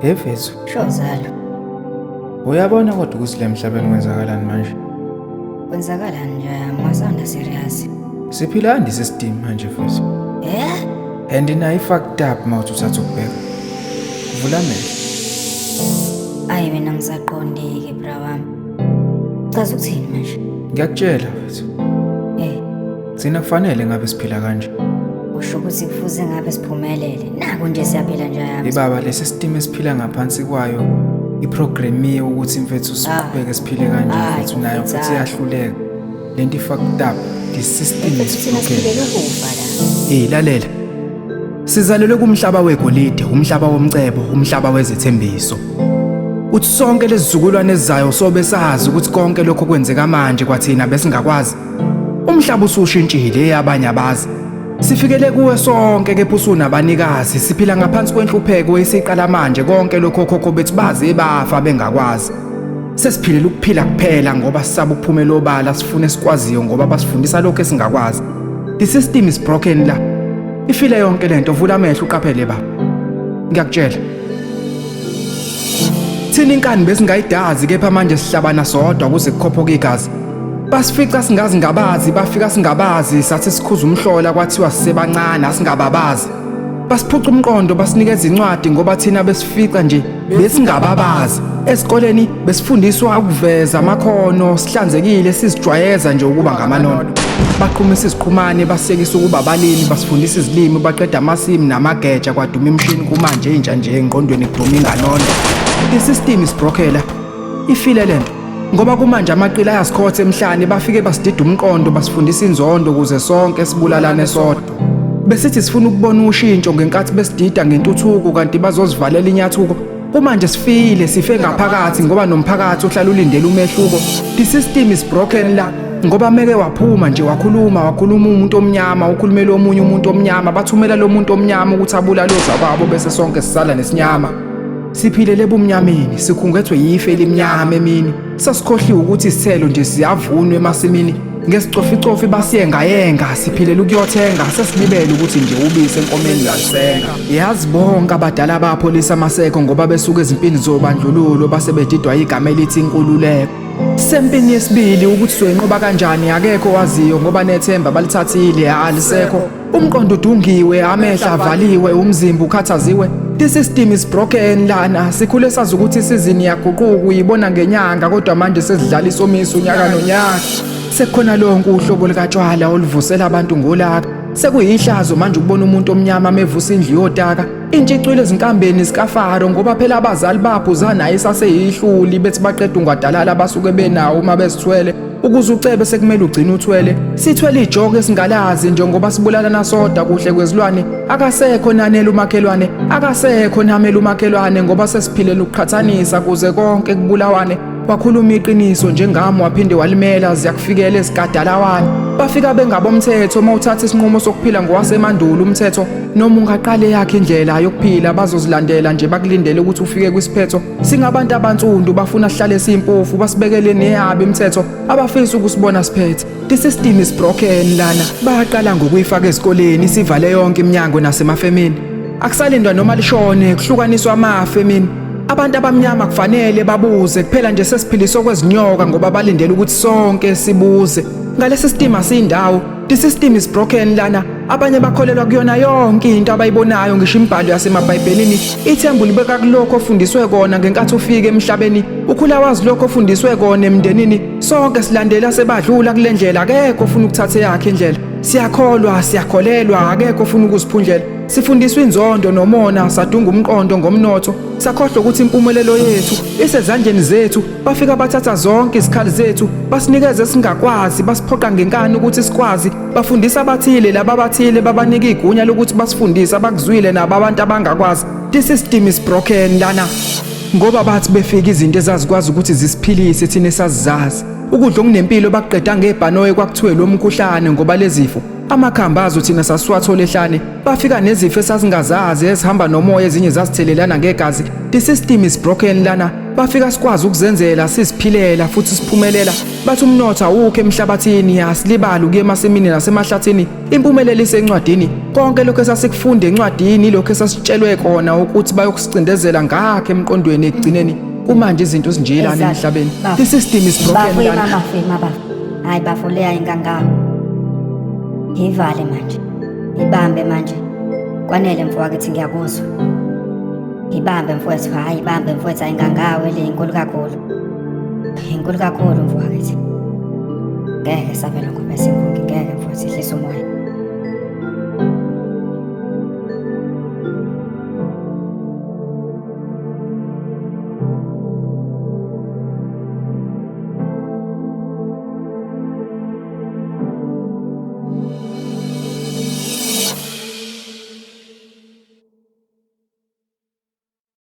Efethu, Shozalo, uyabona kodwa ukuthi le emhlabeni kwenzakalani manje? kwenzakalani nje masanda serious? Siphila andi system manje futhi. And nayo i-fucked up mawuthi uthatha ukubheka. Vula amehlo. Ayi mina ngisaqondike bra wami. Chaza ukuthini manje? Ngiyakutshela mfethu. Thina kufanele ngabe siphila kanje. Usho ukuthi kufuze ngabe siphumelele. Naku nje siyaphila nje yami. Baba le system esiphila ngaphansi kwayo iprogramiwe ukuthi mfethu siqhubeke siphile kanje mfethu nayo futhi iyahluleka. Lento i-fucked up. The system is broken. Lalela. Sizalelwe kumhlaba wegolide, umhlaba womcebo, umhlaba wezethembiso. Uthi sonke lesizukulwane ezizayo sobe sazi ukuthi konke lokho kwenzeka manje kwathina besingakwazi. Umhlaba usushintshile eyabanye abazi. Sifikele kuwe sonke kepha usunabanikazi, siphila ngaphansi kwenhlupheko esiqala manje konke lokho khokho bethu bazi bafa bengakwazi. Sesiphilela ukuphila kuphela ngoba sisaba ukuphumela obala sifune sikwaziyo ngoba basifundisa lokho esingakwazi. The system is broken la. Ifile yonke lento vula amehlo uqaphele baba. Ngiyakutshela. Thina inkani besingayidazi kepha manje sihlabana sodwa kuze kukhophoke igazi. Basifica singazi ngabazi, bafika singabazi, sathi sikhuza umhlola kwathiwa sisebancane asingababazi. Basiphuca umqondo basinikeza incwadi ngoba thina besifica nje besingababazi. Esikoleni besifundiswa ukuveza amakhono, sihlanzekile sizijwayeza nje ukuba ngamanono. Baqhumisa iziqhumane basekisa ukuba abalimi, basifundisa izilimi, baqeda amasimu namageja kwaduma imishini kumanje intsha nje engqondweni kuduma inganono. The system is broken la. Ifile lento ngoba kumanje amaqila ayasikhotha emhlane bafike basidida umqondo basifundisa inzondo kuze sonke sibulalane sodwa. Besithi sifuna ukubona ushintsho ngenkathi besidida ngentuthuko kanti bazosivalela inyathuko. Kumanje sifile sife ngaphakathi ngoba nomphakathi ohlala ulindele umehluko. The system is broken la ngoba meke waphuma nje wakhuluma umuntu omnyama ukhulumela omunye umuntu omnyama bathumela lo muntu omnyama ukuthi abulale ozakwabo bese sonke sisala nesinyama. Siphilele ebumnyameni sikhungethwe yife elimnyama emini. Sasikhohliwe ukuthi isithelo nje siyavunwa emasimini. Ngesicoficofi basiyengayenga siphilela ukuyothenga sesilibele ukuthi nje ubisi enkomeni yalisenga. Yazi bonke abadala abapholisa amaseko ngoba besuka ezimpini zobandlululo basebedidwa igama elithi inkululeko. Sempini yesibili ukuthi soyenqoba kanjani akekho waziyo ngoba nethemba balithathile alisekho. Umqondo udungiwe, amehla avaliwe, umzimba ukhathaziwe. The system is broken lana. Sikhule sazi ukuthi isizini yaguquka uyibona ngenyanga kodwa manje sesidlala isomiso unyaka nonyaka. Sekukhona lonke uhlobo likatshwala oluvusela abantu ngolaka. Sekuyihlazo manje ukubona umuntu omnyama mevusa indlu yotaka. Intshicwile ezinkambeni zikaFaro ngoba phela abazali baphuza naye isaseyihluli bethi baqeda ungwadalala basuke benawo uma besithwele. Ukuze ucebe sekumele ugcine uthwele. Sithwele ijoke esingalazi njengoba sibulalana soda kuhle kwezilwane. Akasekho nanele umakhelwane, akasekho namele umakhelwane ngoba sesiphilela ukuqhathanisa kuze konke kubulawane. Wakhuluma iqiniso njengami waphinde walimela ziyakufikela ezigadalawane. Bafika bengabomthetho mawuthatha isinqumo sokuphila ngowasemandulo umthetho noma ungaqale yakhe indlela yokuphila bazozilandela nje bakulindele ukuthi ufike kwisiphetho. Singabantu abantsundu bafuna sihlale simpofu basibekele neyabi imithetho abafisa ukusibona siphethe. The system is broken lana. Baqala ngokuyifaka esikoleni sivale yonke iminyango nasemafemini. Akusalindwa noma lishone kuhlukaniswa amafemini. Abantu abamnyama kufanele babuze kuphela nje sesiphiliswa kwezinyoka ngoba balindele ukuthi sonke sibuze. Ngale system asindawo. The system is broken lana. Abanye bakholelwa kuyona yonke into abayibonayo ngisho imibhalo yasemabhayibhelini. Ithembu libeka kulokho ofundiswe kona ngenkathi ufike emhlabeni. Ukhula wazi lokho ofundiswe kona emndenini. Sonke silandela sebadlula kule ndlela akekho ofuna ukuthatha yakhe indlela. Siyakholwa, siyakholelwa akekho ofuna ukusiphundlela. Sifundiswa inzondo nomona sadunga umqondo ngomnotho. Sakhohlwa ukuthi impumelelo yethu isezandleni zethu. Bafika bathatha zonke izikhali zethu basinikeze singakwazi basiphoqa ngenkani ukuthi sikwazi. Bafundisa abathile lababathile babanika igunya lokuthi basifundise abakuzwile nabo abantu abangakwazi. The system is broken lana. Ngoba bathi befika izinto ezazikwazi ukuthi zisiphilise thina esazizazi. Ukudla okunempilo bakuqeda ngebhanoyi kwakuthiwe lo mkhuhlane ngoba lezifo Amakhambi azo thina sasiwathola ehlane bafika nezifo esasingazazi ezihamba nomoya ezinye zasithelelana ngegazi. The system is broken lana. Bafika sikwazi ukuzenzela siziphilela futhi siphumelela. Bathi umnotho awukho emhlabathini asilibali ukuye emasimini nasemahlathini. Impumelelo isencwadini. Konke lokho esasikufunda encwadini lokho esasitshelwe kona ukuthi bayokusicindezela ngakho emqondweni ekugcineni. Kumanje izinto zinjelana emhlabeni. The system is broken lana. Bafima. Hayi bafuleya ingangawo. Ivale manje. Ibambe manje. Kwanele mfowethu ngiyakuzwa. Ibambe mfowethu, hayi ibambe mfowethu ayingangawe le inkulu kakhulu. Inkulu kakhulu mfowethu. Ngeke sabe lokho bese ngeke mfowethu ihlisa umoya.